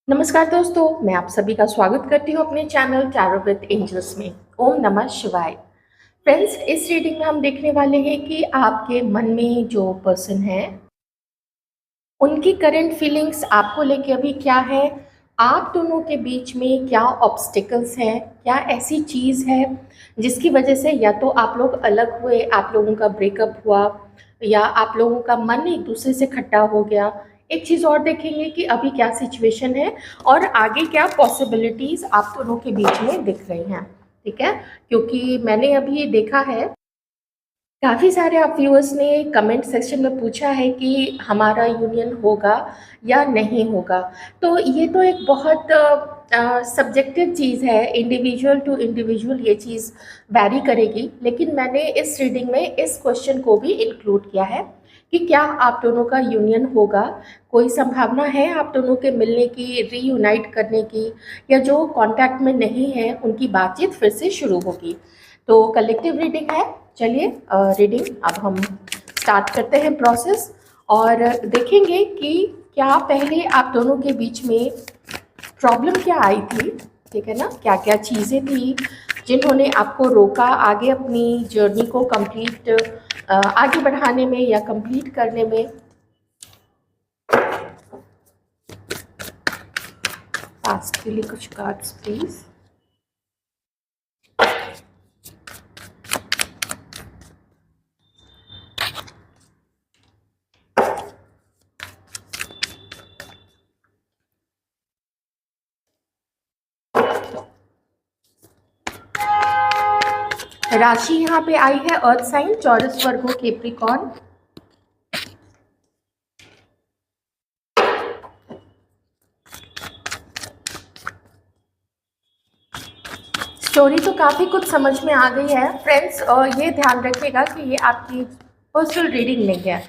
नमस्कार दोस्तों, मैं आप सभी का स्वागत करती हूँ अपने चैनल टैरो विद एंजल्स में। ओम नमः शिवाय। फ्रेंड्स, इस रीडिंग में हम देखने वाले हैं कि आपके मन में जो पर्सन है उनकी करंट फीलिंग्स आपको लेके अभी क्या है, आप दोनों के बीच में क्या ऑब्स्टिकल्स हैं, क्या ऐसी चीज़ है जिसकी वजह से या तो आप लोग अलग हुए, आप लोगों का ब्रेकअप हुआ, या आप लोगों का मन एक दूसरे से खट्टा हो गया। एक चीज़ और देखेंगे कि अभी क्या सिचुएशन है और आगे क्या पॉसिबिलिटीज़ आप दोनों के बीच में दिख रही हैं। ठीक है, क्योंकि मैंने अभी देखा है काफ़ी सारे आप व्यूअर्स ने कमेंट सेक्शन में पूछा है कि हमारा यूनियन होगा या नहीं होगा। तो ये तो एक बहुत सब्जेक्टिव चीज़ है, इंडिविजुअल टू इंडिविजुअल ये चीज़ वैरी करेगी। लेकिन मैंने इस रीडिंग में इस क्वेश्चन को भी इंक्लूड किया है कि क्या आप दोनों का यूनियन होगा, कोई संभावना है आप दोनों के मिलने की, रीयूनाइट करने की, या जो कांटेक्ट में नहीं है उनकी बातचीत फिर से शुरू होगी। तो कलेक्टिव रीडिंग है। चलिए रीडिंग अब हम स्टार्ट करते हैं प्रोसेस और देखेंगे कि क्या पहले आप दोनों के बीच में प्रॉब्लम क्या आई थी। ठीक है ना, क्या क्या चीज़ें थी जिन्होंने आपको रोका आगे अपनी जर्नी को कंप्लीट आगे बढ़ाने में या कंप्लीट करने में। पास्ट के लिए कुछ कार्ड्स प्लीज़। राशि यहाँ पे आई है अर्थ साइन, टॉरस, वर्गो, कैप्रिकॉर्न। स्टोरी तो काफ़ी कुछ समझ में आ गई है फ्रेंड्स, और ये ध्यान रखिएगा कि ये आपकी पर्सनल रीडिंग नहीं है।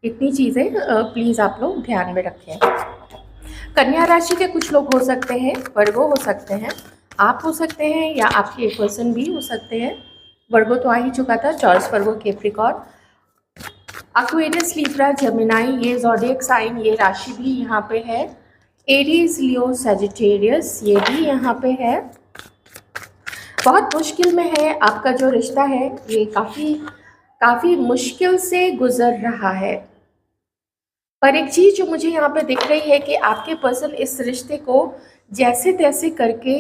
इतनी चीज़ें प्लीज़ आप लोग ध्यान में रखें। कन्या राशि के कुछ लोग हो सकते हैं, वर्गो हो सकते हैं, आप हो सकते हैं, या आपके एक पर्सन भी हो सकते हैं। वर्गो तो आ ही चुका था, टॉरस, वर्गो, कैप्रिकॉर्न, एक्वेरियस, लिब्रा, जेमिनाई, ये ज़ोडिएक साइन, ये राशि भी यहाँ पे है। एरीज, लियो, सजिटेरियस, ये भी यहाँ पे है। बहुत मुश्किल में है आपका जो रिश्ता है, ये काफ़ी मुश्किल से गुजर रहा है। पर एक चीज़ जो मुझे यहाँ पे दिख रही है कि आपके पर्सन इस रिश्ते को जैसे तैसे करके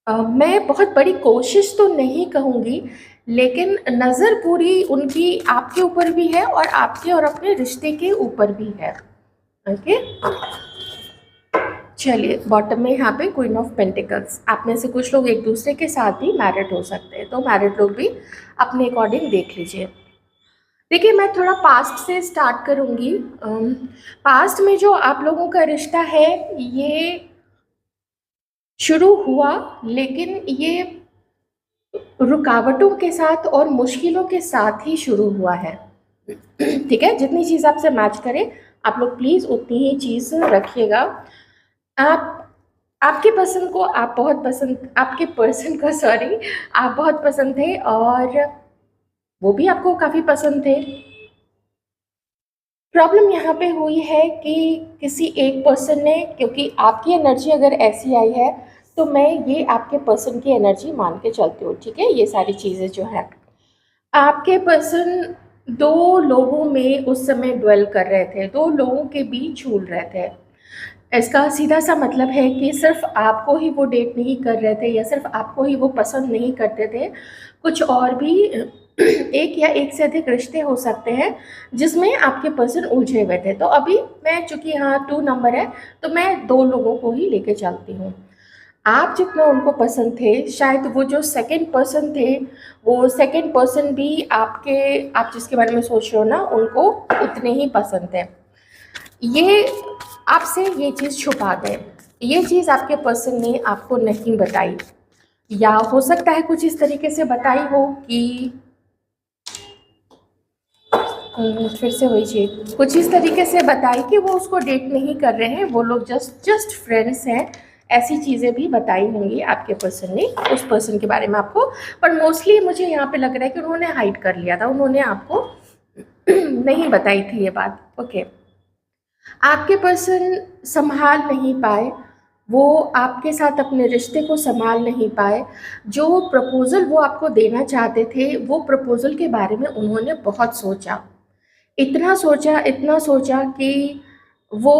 मैं बहुत बड़ी कोशिश तो नहीं कहूँगी, लेकिन नज़र पूरी उनकी आपके ऊपर भी है और आपके और अपने रिश्ते के ऊपर भी है। ओके, चलिए बॉटम में यहाँ पे क्वीन ऑफ पेंटिकल्स। आप में से कुछ लोग एक दूसरे के साथ भी मैरिड हो सकते हैं, तो मैरिड लोग भी अपने अकॉर्डिंग देख लीजिए। देखिए, मैं थोड़ा पास्ट से स्टार्ट करूँगी। पास्ट में जो आप लोगों का रिश्ता है ये शुरू हुआ, लेकिन ये रुकावटों के साथ और मुश्किलों के साथ ही शुरू हुआ है। ठीक है, जितनी चीज़ आपसे मैच करे आप लोग प्लीज़ उतनी ही चीज़ रखिएगा। आप आपके पसंद को आप बहुत पसंद, आपके पर्सन को सॉरी, आप बहुत पसंद थे और वो भी आपको काफ़ी पसंद थे। प्रॉब्लम यहाँ पे हुई है कि किसी एक पर्सन ने, क्योंकि आपकी एनर्जी अगर ऐसी आई है तो मैं ये आपके पर्सन की एनर्जी मान के चलती हूँ। ठीक है, ये सारी चीज़ें जो है, आपके पर्सन दो लोगों में उस समय ड्वेल कर रहे थे, दो लोगों के बीच झूल रहे थे। इसका सीधा सा मतलब है कि सिर्फ आपको ही वो डेट नहीं कर रहे थे या सिर्फ आपको ही वो पसंद नहीं करते थे, कुछ और भी एक या एक से अधिक रिश्ते हो सकते हैं जिसमें आपके पर्सन उलझे हुए थे। तो अभी मैं, चूंकि यहाँ 2 नंबर है, तो मैं दो लोगों को ही लेके चलती हूँ। आप जितना उनको पसंद थे, शायद वो जो सेकंड पर्सन थे, वो सेकंड पर्सन भी आप जिसके बारे में सोच रहे हो ना, उनको उतने ही पसंद थे। ये आपसे ये चीज़ छुपा गए, ये चीज़ आपके पर्सन ने आपको नहीं बताई, या हो सकता है कुछ इस तरीके से बताई हो कि फिर से वही चीज़ कुछ इस तरीके से बताई कि वो उसको डेट नहीं कर रहे हैं, वो लोग जस्ट फ्रेंड्स हैं। ऐसी चीज़ें भी बताई होंगी आपके पर्सन ने उस पर्सन के बारे में आपको, पर मोस्टली मुझे यहाँ पे लग रहा है कि उन्होंने हाइड कर लिया था, उन्होंने आपको नहीं बताई थी ये बात। ओके, आपके पर्सन संभाल नहीं पाए, वो आपके साथ अपने रिश्ते को संभाल नहीं पाए। जो प्रपोज़ल वो आपको देना चाहते थे, वो प्रपोज़ल के बारे में उन्होंने बहुत सोचा। इतना सोचा कि वो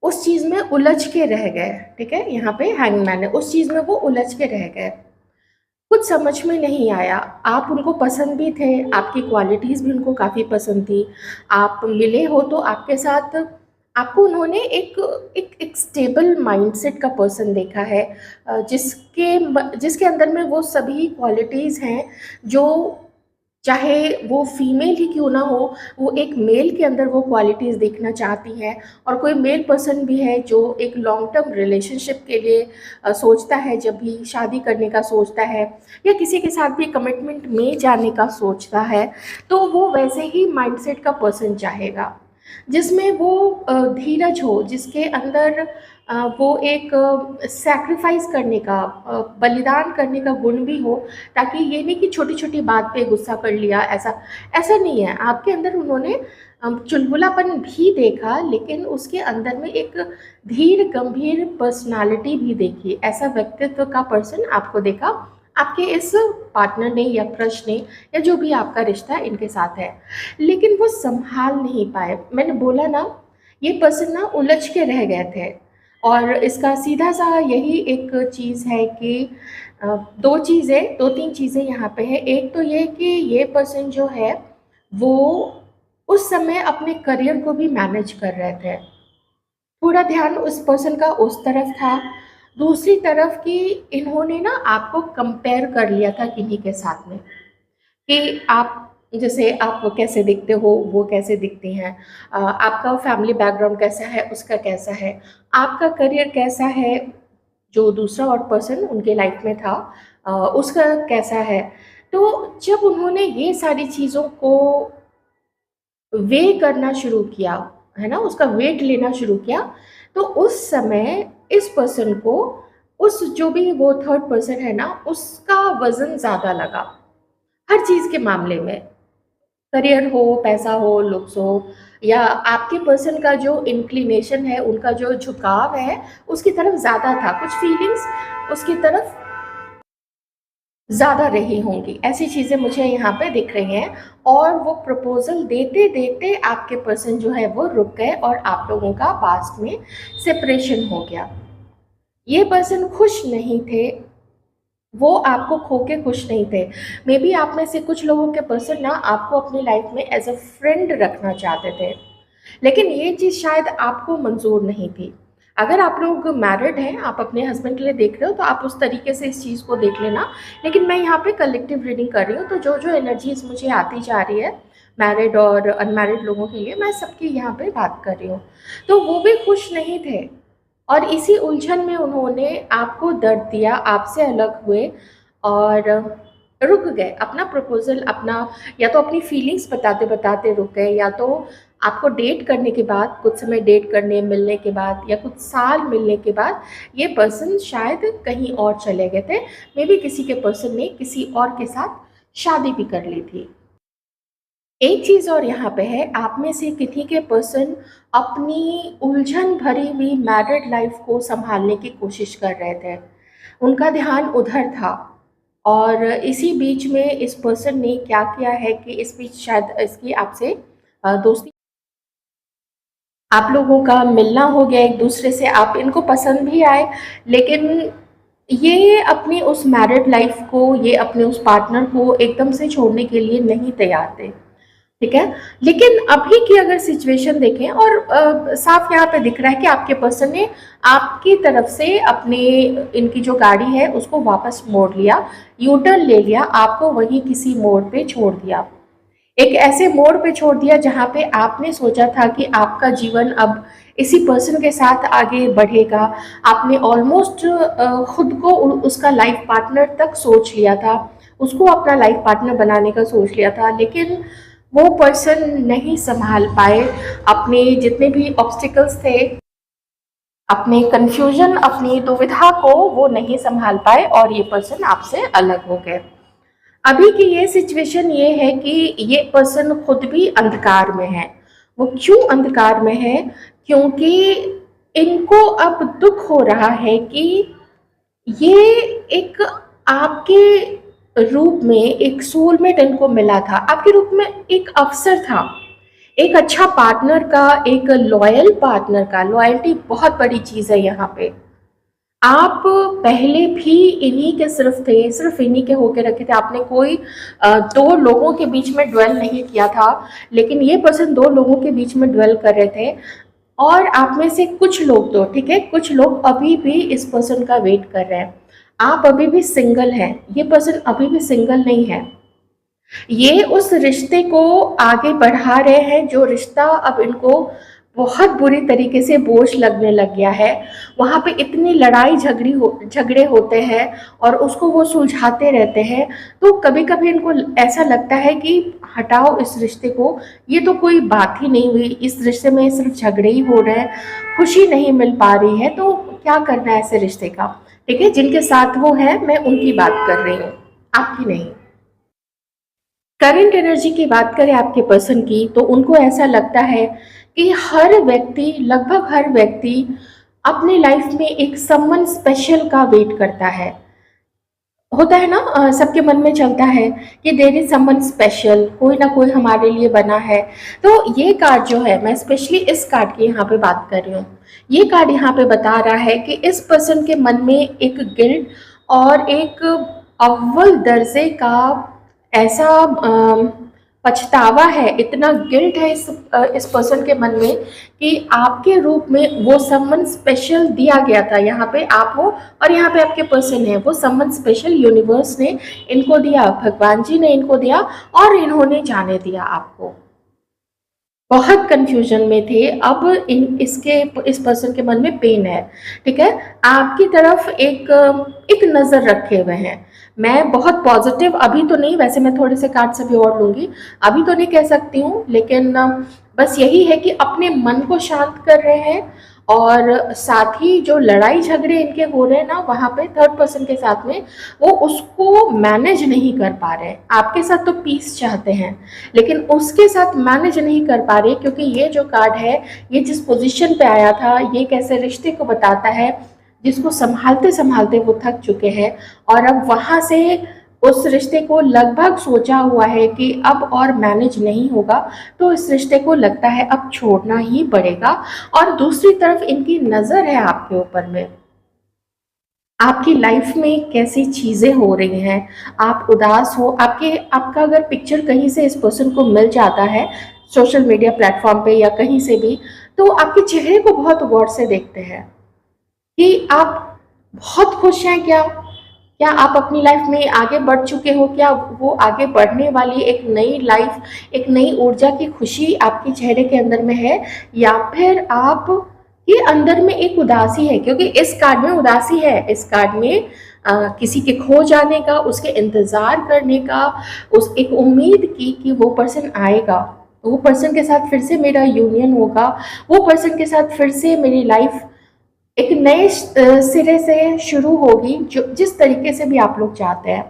उस चीज़ में उलझ के रह गए, ठीक है? यहाँ पे हैंगमैन है, उस चीज़ में वो उलझ के रह गए। कुछ समझ में नहीं आया, आप उनको पसंद भी थे, आपकी क्वालिटीज़ भी उनको काफ़ी पसंद थी। आप मिले हो तो आपके साथ आपको उन्होंने एक एक स्टेबल माइंडसेट का पर्सन देखा है, जिसके अंदर में वो सभी क्वालिटीज़ हैं जो, चाहे वो फीमेल ही क्यों ना हो, वो एक मेल के अंदर वो क्वालिटीज़ देखना चाहती हैं। और कोई मेल पर्सन भी है जो एक लॉन्ग टर्म रिलेशनशिप के लिए सोचता है, जब भी शादी करने का सोचता है या किसी के साथ भी कमिटमेंट में जाने का सोचता है, तो वो वैसे ही माइंडसेट का पर्सन चाहेगा, जिसमें वो धीरज हो, जिसके अंदर वो एक सैक्रिफाइस करने का, बलिदान करने का गुण भी हो, ताकि ये नहीं कि छोटी-छोटी बात पे गुस्सा कर लिया, ऐसा ऐसा नहीं है। आपके अंदर उन्होंने चुलबुलापन भी देखा, लेकिन उसके अंदर में एक धीर गंभीर पर्सनैलिटी भी देखी। ऐसा व्यक्तित्व का पर्सन आपको देखा, आपके इस पार्टनर ने या क्रश ने या जो भी आपका रिश्ता इनके साथ है। लेकिन वो सँभाल नहीं पाए। मैंने बोला ना, ये पर्सन ना उलझ के रह गए थे। और इसका सीधा-सा यही एक चीज़ है कि 2 चीज़ें, 2-3 चीज़ें यहाँ पे हैं। एक तो ये कि ये पर्सन जो है, वो उस समय अपने करियर को भी मैनेज कर रहे थे। पूरा ध्यान उस पर्सन का उस तरफ था। दूसरी तरफ कि इन्होंने ना आपको कंपेयर कर लिया था किन्हीं के साथ में, कि आप, जैसे आप कैसे दिखते हो, वो कैसे दिखती हैं, आपका फैमिली बैकग्राउंड कैसा है, उसका कैसा है, आपका करियर कैसा है, जो दूसरा और पर्सन उनके लाइफ में था उसका कैसा है। तो जब उन्होंने ये सारी चीज़ों को करना शुरू किया, है ना? उसका वेट लेना शुरू किया, तो उस समय इस पर्सन को, उस जो भी वो थर्ड पर्सन है ना, उसका वज़न ज़्यादा लगा, हर चीज़ के मामले में। करियर हो, पैसा हो, लुक्स हो, या आपके पर्सन का जो इंक्लिनेशन है, उनका जो झुकाव है, उसकी तरफ ज़्यादा था। कुछ फीलिंग्स उसकी तरफ ज़्यादा रही होंगी, ऐसी चीज़ें मुझे यहाँ पे दिख रही हैं। और वो प्रपोज़ल देते-देते आपके पर्सन जो है वो रुक गए और आप लोगों का पास्ट में सेपरेशन हो गया। ये पर्सन खुश नहीं थे, वो आपको खो के खुश नहीं थे। मेबी आप में से कुछ लोगों के पर्सन ना आपको अपनी लाइफ में एज़ अ फ्रेंड रखना चाहते थे, लेकिन ये चीज़ शायद आपको मंज़ूर नहीं थी। अगर आप लोग मैरिड हैं, आप अपने हस्बैंड के लिए देख रहे हो, तो आप उस तरीके से इस चीज़ को देख लेना। लेकिन मैं यहाँ पे कलेक्टिव रीडिंग कर रही हूँ, तो जो एनर्जीज़ मुझे आती जा रही है, मैरिड और अनमैरिड लोगों के लिए, मैं सबकी यहाँ पे बात कर रही हूँ। तो वो भी खुश नहीं थे, और इसी उलझन में उन्होंने आपको दर्द दिया, आपसे अलग हुए और रुक गए। अपना प्रपोज़ल, अपना, या तो अपनी फीलिंग्स बताते-बताते रुक गए, या तो आपको डेट करने के बाद, कुछ समय डेट करने, मिलने के बाद, या कुछ साल मिलने के बाद ये पर्सन शायद कहीं और चले गए थे। मेबी किसी के पर्सन ने किसी और के साथ शादी भी कर ली थी। एक चीज़ और यहाँ पे है, आप में से किसी के पर्सन अपनी उलझन भरी हुई मैरिड लाइफ को सँभालने की कोशिश कर रहे थे। उनका ध्यान उधर था, और इसी बीच में इस पर्सन ने क्या किया है कि इस बीच शायद इसकी आपसे दोस्ती, आप लोगों का मिलना हो गया एक-दूसरे से, आप इनको पसंद भी आए, लेकिन ये अपनी उस मैरिड लाइफ को, ये अपने उस पार्टनर को एकदम से छोड़ने के लिए नहीं तैयार थे। ठीक है? लेकिन अभी की अगर सिचुएशन देखें, और साफ यहाँ पे दिख रहा है कि आपके पर्सन ने आपकी तरफ से अपने, इनकी जो गाड़ी है उसको वापस मोड़ लिया, यू टर्न ले लिया, आपको वहीं किसी मोड़ पे छोड़ दिया। एक ऐसे मोड़ पे छोड़ दिया जहाँ पे आपने सोचा था कि आपका जीवन अब इसी पर्सन के साथ आगे बढ़ेगा। आपने ऑलमोस्ट खुद को उसका लाइफ पार्टनर तक सोच लिया था, उसको अपना लाइफ पार्टनर बनाने का सोच लिया था, लेकिन वो पर्सन नहीं संभाल पाए। अपने जितने भी ऑब्स्टिकल्स थे, अपने कन्फ्यूजन, अपनी दुविधा को वो नहीं संभाल पाए, और ये पर्सन आपसे अलग हो गए। अभी की ये सिचुएशन ये है कि ये पर्सन खुद भी अंधकार में है, वो क्यों अंधकार में है? क्योंकि इनको अब दुख हो रहा है कि ये एक आपके रूप में एक सोलमेट इनको मिला था, आपके रूप में एक अवसर था, एक अच्छा पार्टनर का, एक लॉयल पार्टनर का। लॉयल्टी बहुत बड़ी चीज़ है यहाँ पे। आप पहले भी इन्हीं के सिर्फ थे, सिर्फ इन्हीं के होके रखे थे। आपने कोई दो लोगों के बीच में ड्वेल नहीं किया था, लेकिन ये पर्सन दो लोगों के बीच में ड्वेल कर रहे थे। और आप में से कुछ लोग, तो ठीक है, कुछ लोग अभी भी इस पर्सन का वेट कर रहे हैं। आप अभी भी सिंगल हैं, ये पर्सन अभी भी सिंगल नहीं है। ये उस रिश्ते को आगे बढ़ा रहे हैं जो रिश्ता अब इनको बहुत बुरी तरीके से बोझ लगने लग गया है। वहाँ पे इतनी लड़ाई झगड़े होते हैं और उसको वो सुलझाते रहते हैं। तो कभी कभी इनको ऐसा लगता है कि हटाओ इस रिश्ते को, ये तो कोई बात ही नहीं हुई, इस रिश्ते में सिर्फ झगड़े ही हो रहे हैं, खुशी नहीं मिल पा रही है, तो क्या करना है ऐसे रिश्ते का। ठीक है, जिनके साथ वो है मैं उनकी बात कर रही हूँ, आपकी नहीं। करंट एनर्जी की बात करें आपके पर्सन की, तो उनको ऐसा लगता है कि हर व्यक्ति, लगभग हर व्यक्ति अपनी लाइफ में एक समवन स्पेशल का वेट करता है। होता है ना, सबके मन में चलता है कि देयर इज समवन स्पेशल, कोई ना कोई हमारे लिए बना है। तो ये कार्ड जो है, मैं स्पेशली इस कार्ड की यहाँ पे बात कर रही हूँ। ये कार्ड यहाँ पे बता रहा है कि इस पर्सन के मन में एक गिल्ट और एक अव्वल दर्जे का ऐसा पछतावा है, इतना गिल्ट है इस पर्सन के मन में कि आपके रूप में वो समवन स्पेशल दिया गया था। यहाँ पे आप हो और यहाँ पे आपके पर्सन है, वो समवन स्पेशल यूनिवर्स ने इनको दिया, भगवान जी ने इनको दिया और इन्होंने जाने दिया आपको। बहुत कंफ्यूजन में थे, अब इस पर्सन के मन में पेन है। ठीक है, आपकी तरफ एक नज़र रखे हुए हैं। मैं बहुत पॉजिटिव अभी तो नहीं, वैसे मैं थोड़े से कार्ड से भी और लूंगी, अभी तो नहीं कह सकती हूँ, लेकिन बस यही है कि अपने मन को शांत कर रहे हैं। और साथ ही जो लड़ाई झगड़े इनके हो रहे हैं ना, वहाँ पे थर्ड पर्सन के साथ में, वो उसको मैनेज नहीं कर पा रहे हैं। आपके साथ तो पीस चाहते हैं, लेकिन उसके साथ मैनेज नहीं कर पा रहे, क्योंकि ये जो कार्ड है, ये जिस पोजीशन पे आया था, ये कैसे रिश्ते को बताता है जिसको संभालते संभालते वो थक चुके हैं। और अब वहाँ से उस रिश्ते को लगभग सोचा हुआ है कि अब और मैनेज नहीं होगा, तो इस रिश्ते को लगता है अब छोड़ना ही पड़ेगा। और दूसरी तरफ इनकी नज़र है आपके ऊपर में, आपकी लाइफ में कैसी चीज़ें हो रही हैं, आप उदास हो, आपका अगर पिक्चर कहीं से इस पर्सन को मिल जाता है सोशल मीडिया प्लेटफॉर्म पे या कहीं से भी, तो आपके चेहरे को बहुत गौर से देखते हैं कि आप बहुत खुश हैं क्या, क्या आप अपनी लाइफ में आगे बढ़ चुके हो, क्या वो आगे बढ़ने वाली एक नई लाइफ, एक नई ऊर्जा की खुशी आपके चेहरे के अंदर में है, या फिर आप ये अंदर में एक उदासी है, क्योंकि इस कार्ड में उदासी है। इस कार्ड में किसी के खो जाने का, उसके इंतज़ार करने का, उस एक उम्मीद की कि वो पर्सन आएगा, वो पर्सन के साथ फिर से मेरा यूनियन होगा, वो पर्सन के साथ फिर से मेरी लाइफ एक नए सिरे से शुरू होगी, जो जिस तरीके से भी आप लोग चाहते हैं,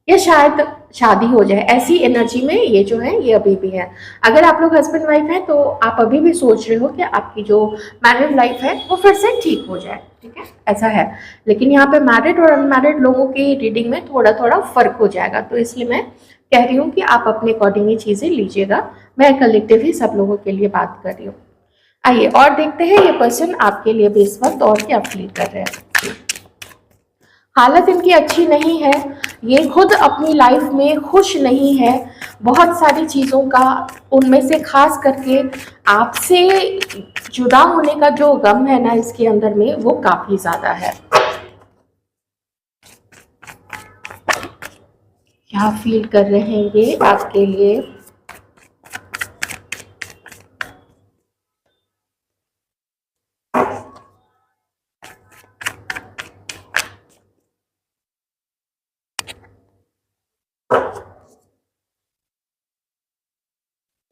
या शायद शादी हो जाए। ऐसी एनर्जी में ये जो है ये अभी भी है। अगर आप लोग हस्बैंड वाइफ हैं तो आप अभी भी सोच रहे हो कि आपकी जो मैरिड लाइफ है वो फिर से ठीक हो जाए। ठीक है, ऐसा है। लेकिन यहाँ पे मैरिड और अनमैरिड लोगों की रीडिंग में थोड़ा थोड़ा फर्क हो जाएगा, तो इसलिए मैं कह रही हूँ कि आप अपने अकॉर्डिंग ये चीज़ें लीजिएगा। मैं कलेक्टिव ही सब लोगों के लिए बात कर रही हूँ। आइए और देखते हैं ये पर्सन आपके लिए भी इस वक्त और क्या फील कर रहे हैं। हालत इनकी अच्छी नहीं है, ये खुद अपनी लाइफ में खुश नहीं है। बहुत सारी चीज़ों का, उनमें से खास करके आपसे जुदा होने का जो गम है ना इसके अंदर में, वो काफ़ी ज़्यादा है। क्या फील कर रहे हैं ये आपके लिए।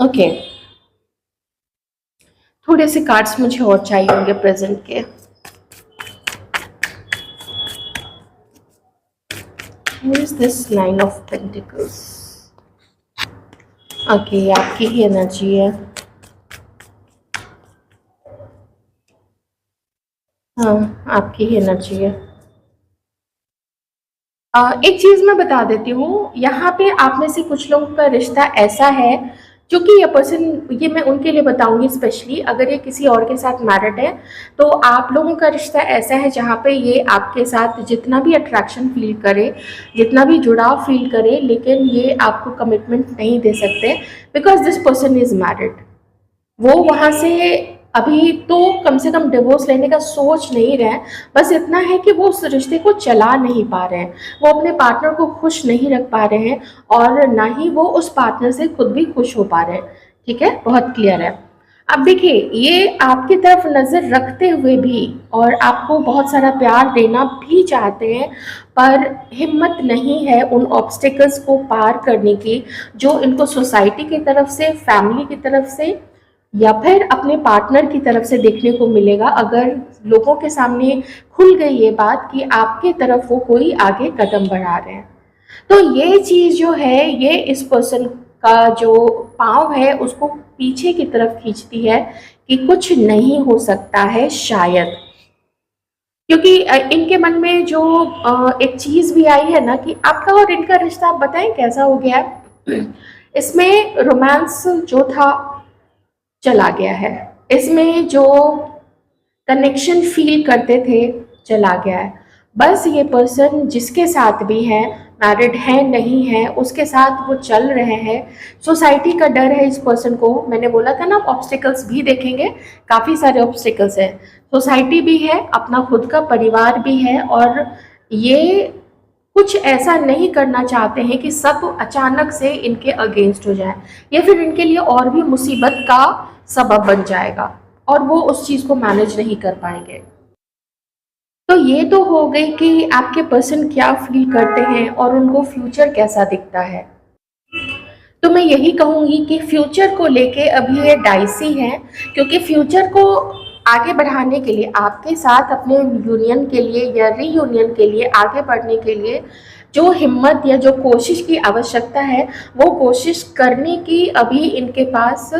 ओके, थोड़े से कार्ड्स मुझे और चाहिए होंगे प्रेजेंट के। Who is this Nine of Pentacles? Okay, आपकी ही एनर्जी है। हाँ, आपकी ही एनर्जी है। एक चीज़ मैं बता देती हूँ, यहाँ पे आप में से कुछ लोगों का रिश्ता ऐसा है, क्योंकि ये पर्सन, ये मैं उनके लिए बताऊँगी स्पेशली, अगर ये किसी और के साथ मैरिड है, तो आप लोगों का रिश्ता ऐसा है जहाँ पे ये आपके साथ जितना भी अट्रैक्शन फ़ील करे, जितना भी जुड़ाव फ़ील करे, लेकिन ये आपको कमिटमेंट नहीं दे सकते, because this person is married. वो वहाँ से अभी तो कम से कम डिवोर्स लेने का सोच नहीं रहे हैं, बस इतना है कि वो उस रिश्ते को चला नहीं पा रहे हैं, वो अपने पार्टनर को खुश नहीं रख पा रहे हैं और ना ही वो उस पार्टनर से खुद भी खुश हो पा रहे हैं। ठीक है, बहुत क्लियर है। अब देखिए, ये आपकी तरफ नज़र रखते हुए भी और आपको बहुत सारा प्यार देना भी चाहते हैं, पर हिम्मत नहीं है उन ऑब्स्टिकल्स को पार करने की जो इनको सोसाइटी की तरफ से, फैमिली की तरफ से या फिर अपने पार्टनर की तरफ से देखने को मिलेगा, अगर लोगों के सामने खुल गई ये बात कि आपके तरफ वो कोई आगे कदम बढ़ा रहे हैं। तो ये चीज़ जो है, ये इस पर्सन का जो पाँव है उसको पीछे की तरफ खींचती है कि कुछ नहीं हो सकता है शायद। क्योंकि इनके मन में जो एक चीज़ भी आई है ना कि आपका और इनका रिश्ता, आप बताएं कैसा हो गया है। इसमें रोमांस जो था चला गया है, इसमें जो कनेक्शन फील करते थे चला गया है। बस ये पर्सन जिसके साथ भी है, मैरिड है नहीं है, उसके साथ वो चल रहे हैं। सोसाइटी का डर है इस पर्सन को। मैंने बोला था ना, ऑब्स्टिकल्स भी देखेंगे, काफ़ी सारे ऑब्स्टिकल्स हैं। सोसाइटी भी है, अपना खुद का परिवार भी है, और ये कुछ ऐसा नहीं करना चाहते हैं कि सब अचानक से इनके अगेंस्ट हो जाए, या फिर इनके लिए और भी मुसीबत का सबब बन जाएगा और वो उस चीज़ को मैनेज नहीं कर पाएंगे। तो ये तो हो गई कि आपके पर्सन क्या फील करते हैं और उनको फ्यूचर कैसा दिखता है। तो मैं यही कहूँगी कि फ्यूचर को लेके अभी ये डाइसी है, क्योंकि फ्यूचर को आगे बढ़ाने के लिए, आपके साथ अपने यूनियन के लिए या रीयूनियन के लिए आगे बढ़ने के लिए जो हिम्मत या जो कोशिश की आवश्यकता है, वो कोशिश करने की अभी इनके पास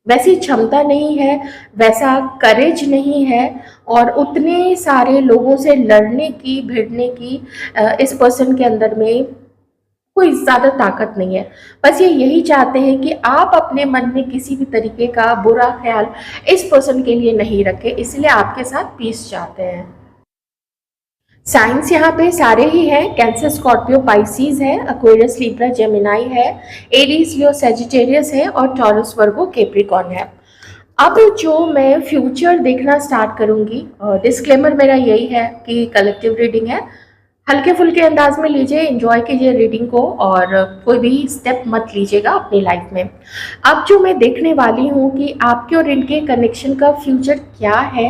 वैसी क्षमता नहीं है, वैसा करेज नहीं है, और उतने सारे लोगों से लड़ने की, भिड़ने की इस पर्सन के अंदर में कोई ज़्यादा ताकत नहीं है। बस ये यही चाहते हैं कि आप अपने मन में किसी भी तरीके का बुरा ख्याल इस पर्सन के लिए नहीं रखें, इसलिए आपके साथ पीस चाहते हैं। साइंस यहाँ पे सारे ही हैं, कैंसर, स्कॉर्पियो, पाइसिस है, एक्वेरियस, लिब्रा, जेमिनाई है, एरीज, लियो, सेजिटेरियस है, और टॉरस, वर्गो, कैप्रिकॉर्न है। अब जो मैं फ्यूचर देखना स्टार्ट करूँगी, डिस्क्लेमर मेरा यही है कि कलेक्टिव रीडिंग है, हल्के फुल्के अंदाज में लीजिए, एंजॉय कीजिए रीडिंग को, और कोई भी स्टेप मत लीजिएगा अपनी लाइफ में। अब जो मैं देखने वाली हूँ कि आपके और इनके कनेक्शन का फ्यूचर क्या है,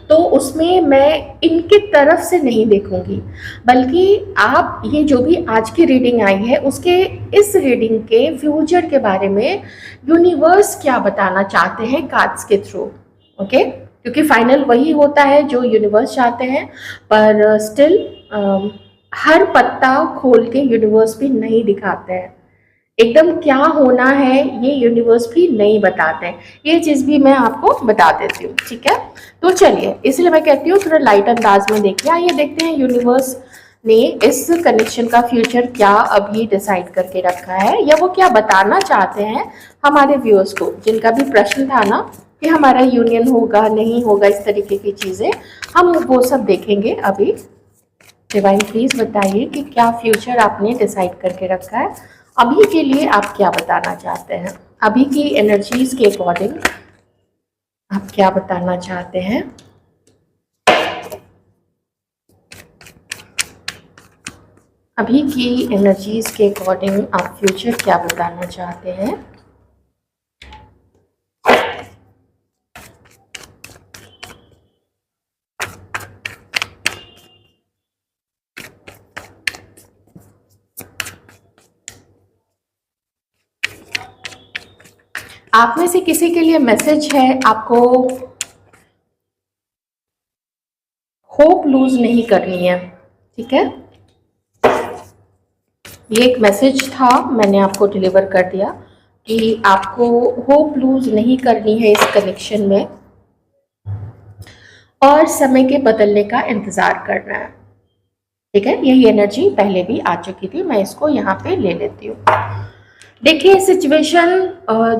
तो उसमें मैं इनके तरफ से नहीं देखूंगी, बल्कि आप ये जो भी आज की रीडिंग आई है उसके, इस रीडिंग के फ्यूचर के बारे में यूनिवर्स क्या बताना चाहते हैं कार्ड्स के थ्रू। ओके, क्योंकि फाइनल वही होता है जो यूनिवर्स चाहते हैं, पर स्टिल हर पत्ता खोल के यूनिवर्स भी नहीं दिखाते हैं, एकदम क्या होना है ये यूनिवर्स भी नहीं बताते हैं। ये चीज़ भी मैं आपको बता देती हूँ, ठीक है। तो चलिए, इसलिए मैं कहती हूँ थोड़ा लाइट अंदाज में देखिए। आइए देखते हैं यूनिवर्स ने इस कनेक्शन का फ्यूचर क्या अभी डिसाइड करके रखा है, या वो क्या बताना चाहते हैं हमारे व्यूअर्स को, जिनका भी प्रश्न था ना कि हमारा यूनियन होगा नहीं होगा, इस तरीके की चीज़ें, हम वो सब देखेंगे अभी। डिवाइन प्लीज बताइए कि क्या फ्यूचर आपने डिसाइड करके रखा है, अभी के लिए आप क्या बताना चाहते हैं, अभी की एनर्जीज के अकॉर्डिंग आप क्या बताना चाहते हैं। अभी की एनर्जीज के अकॉर्डिंग आप फ्यूचर क्या बताना चाहते हैं। आप में से किसी के लिए मैसेज है, आपको होप लूज नहीं करनी है, ठीक है। ये एक मैसेज था, मैंने आपको डिलीवर कर दिया कि आपको होप लूज नहीं करनी है इस कनेक्शन में। और समय के बदलने का इंतजार करना है। ठीक है, यही एनर्जी पहले भी आ चुकी थी, मैं इसको यहाँ पे ले लेती हूँ। देखिए सिचुएशन,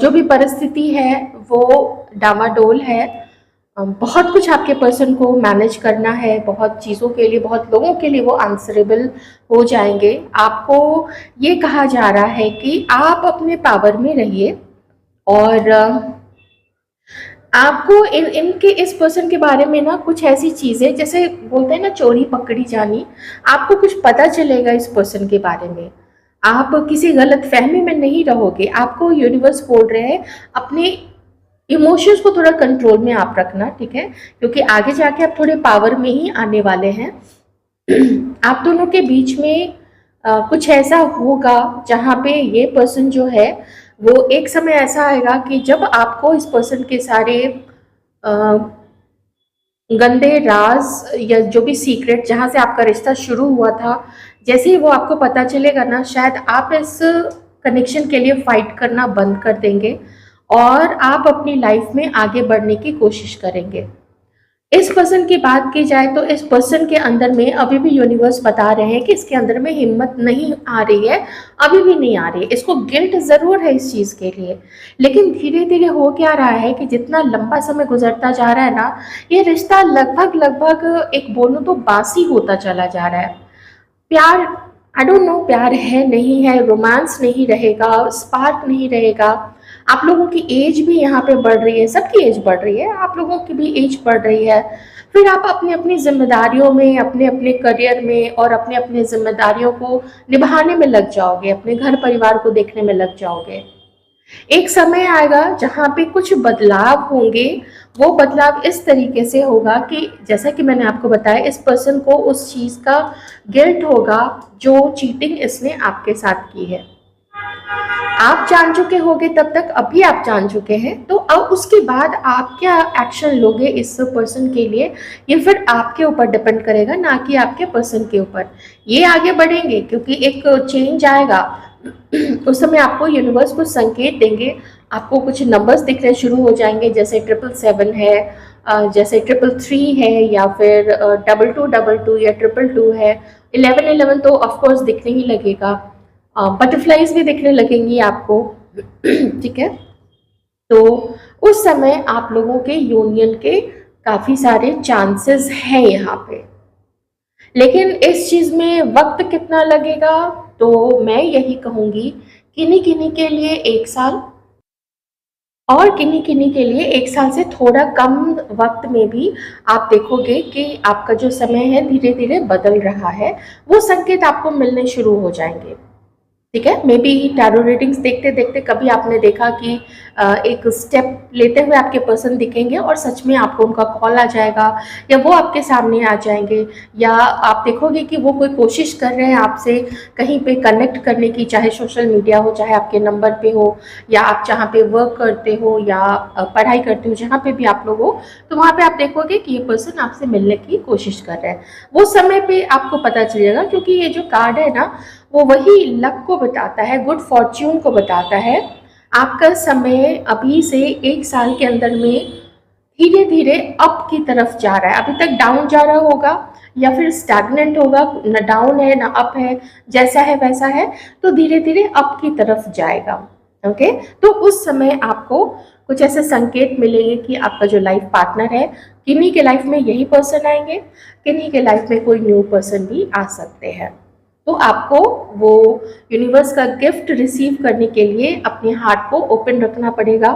जो भी परिस्थिति है वो डामाडोल है। बहुत कुछ आपके पर्सन को मैनेज करना है, बहुत चीज़ों के लिए, बहुत लोगों के लिए वो आंसरेबल हो जाएंगे। आपको ये कहा जा रहा है कि आप अपने पावर में रहिए और आपको इनके इस पर्सन के बारे में ना कुछ ऐसी चीज़ें, जैसे बोलते हैं ना चोरी पकड़ी जानी, आपको कुछ पता चलेगा इस पर्सन के बारे में। आप किसी गलत फहमी में नहीं रहोगे। आपको यूनिवर्स बोल रहे हैं अपने इमोशंस को थोड़ा कंट्रोल में आप रखना, ठीक है, क्योंकि आगे जाके आप थोड़े पावर में ही आने वाले हैं। आप दोनों के बीच में कुछ ऐसा होगा जहाँ पे ये पर्सन जो है वो एक समय ऐसा आएगा कि जब आपको इस पर्सन के सारे गंदे राज या जो भी सीक्रेट जहाँ से आपका रिश्ता शुरू हुआ था, जैसे ही वो आपको पता चलेगा ना, शायद आप इस कनेक्शन के लिए फाइट करना बंद कर देंगे और आप अपनी लाइफ में आगे बढ़ने की कोशिश करेंगे। इस पर्सन की बात की जाए तो इस पर्सन के अंदर में अभी भी यूनिवर्स बता रहे हैं कि इसके अंदर में हिम्मत नहीं आ रही है, अभी भी नहीं आ रही है। इसको गिल्ट ज़रूर है इस चीज़ के लिए, लेकिन धीरे धीरे हो क्या रहा है कि जितना लंबा समय गुजरता जा रहा है ना, ये रिश्ता लगभग लगभग एक बोलूँ तो बासी होता चला जा रहा है। प्यार, आई डोंट नो प्यार है नहीं है, रोमांस नहीं रहेगा, स्पार्क नहीं रहेगा। आप लोगों की एज भी यहाँ पे बढ़ रही है, सबकी एज बढ़ रही है, आप लोगों की भी एज बढ़ रही है। फिर आप अपनी अपनी जिम्मेदारियों में, अपने अपने करियर में और अपने अपने जिम्मेदारियों को निभाने में लग जाओगे, अपने घर परिवार को देखने में लग जाओगे। एक समय आएगा जहाँ पे कुछ बदलाव होंगे। वो बदलाव इस तरीके से होगा कि जैसा कि मैंने आपको बताया, इस पर्सन को उस चीज़ का गिल्ट होगा जो चीटिंग इसने आपके साथ की है। आप जान चुके होंगे तब तक, अभी आप जान चुके हैं, तो अब उसके बाद आप क्या एक्शन लोगे इस पर्सन के लिए, ये फिर आपके ऊपर डिपेंड करेगा, ना कि आपके पर्सन के ऊपर। ये आगे बढ़ेंगे क्योंकि एक चेंज आएगा। उस समय आपको यूनिवर्स कुछ संकेत देंगे, आपको कुछ नंबर्स दिखने शुरू हो जाएंगे, जैसे 777 है, जैसे 333 है, या फिर 2222 या 222 है, 1111 तो ऑफकोर्स दिखने ही लगेगा। बटरफ्लाइज भी दिखने लगेंगी आपको। ठीक है, तो उस समय आप लोगों के यूनियन के काफ़ी सारे चांसेस हैं यहाँ पे, लेकिन इस चीज़ में वक्त कितना लगेगा, तो मैं यही कहूँगी किन्हीं किन्हीं के लिए 1 साल और किन्हीं किन्हीं के लिए 1 साल से थोड़ा कम वक्त में भी आप देखोगे कि आपका जो समय है धीरे धीरे बदल रहा है। वो संकेत आपको मिलने शुरू हो जाएंगे। ठीक है, मे बी टैरो रीडिंग्स देखते देखते कभी आपने देखा कि एक स्टेप लेते हुए आपके पर्सन दिखेंगे और सच में आपको उनका कॉल आ जाएगा, या वो आपके सामने आ जाएंगे, या आप देखोगे कि वो कोई कोशिश कर रहे हैं आपसे कहीं पे कनेक्ट करने की, चाहे सोशल मीडिया हो, चाहे आपके नंबर पे हो, या आप जहाँ पे वर्क करते हो या पढ़ाई करते हो, जहाँ पे भी आप लोग हो, तो वहाँ पे आप देखोगे कि ये पर्सन आपसे मिलने की कोशिश कर रहे हैं। वो समय पे आपको पता चलेगा, क्योंकि ये जो कार्ड है ना, वो वही लक को बताता है, गुड फॉर्च्यून को बताता है। आपका समय अभी से 1 साल के अंदर में धीरे धीरे अप की तरफ जा रहा है। अभी तक डाउन जा रहा होगा या फिर स्टैग्नेंट होगा, न डाउन है ना अप है, जैसा है वैसा है, तो धीरे धीरे अप की तरफ जाएगा। ओके, तो उस समय आपको कुछ ऐसे संकेत मिलेंगे कि आपका जो लाइफ पार्टनर है, किन्हीं के लाइफ में यही पर्सन आएंगे, किन्हीं के लाइफ में कोई न्यू पर्सन भी आ सकते हैं। तो आपको वो यूनिवर्स का गिफ्ट रिसीव करने के लिए अपने हार्ट को ओपन रखना पड़ेगा।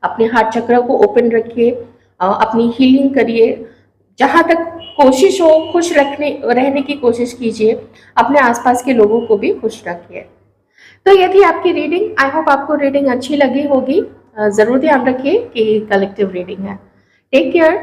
अपने हार्ट चक्र को ओपन रखिए, अपनी हीलिंग करिए, जहाँ तक कोशिश हो खुश रहने की कोशिश कीजिए, अपने आसपास के लोगों को भी खुश रखिए। तो ये थी आपकी रीडिंग। आई होप आपको रीडिंग अच्छी लगी होगी। ज़रूर ध्यान रखिए कि कलेक्टिव रीडिंग है। Take care.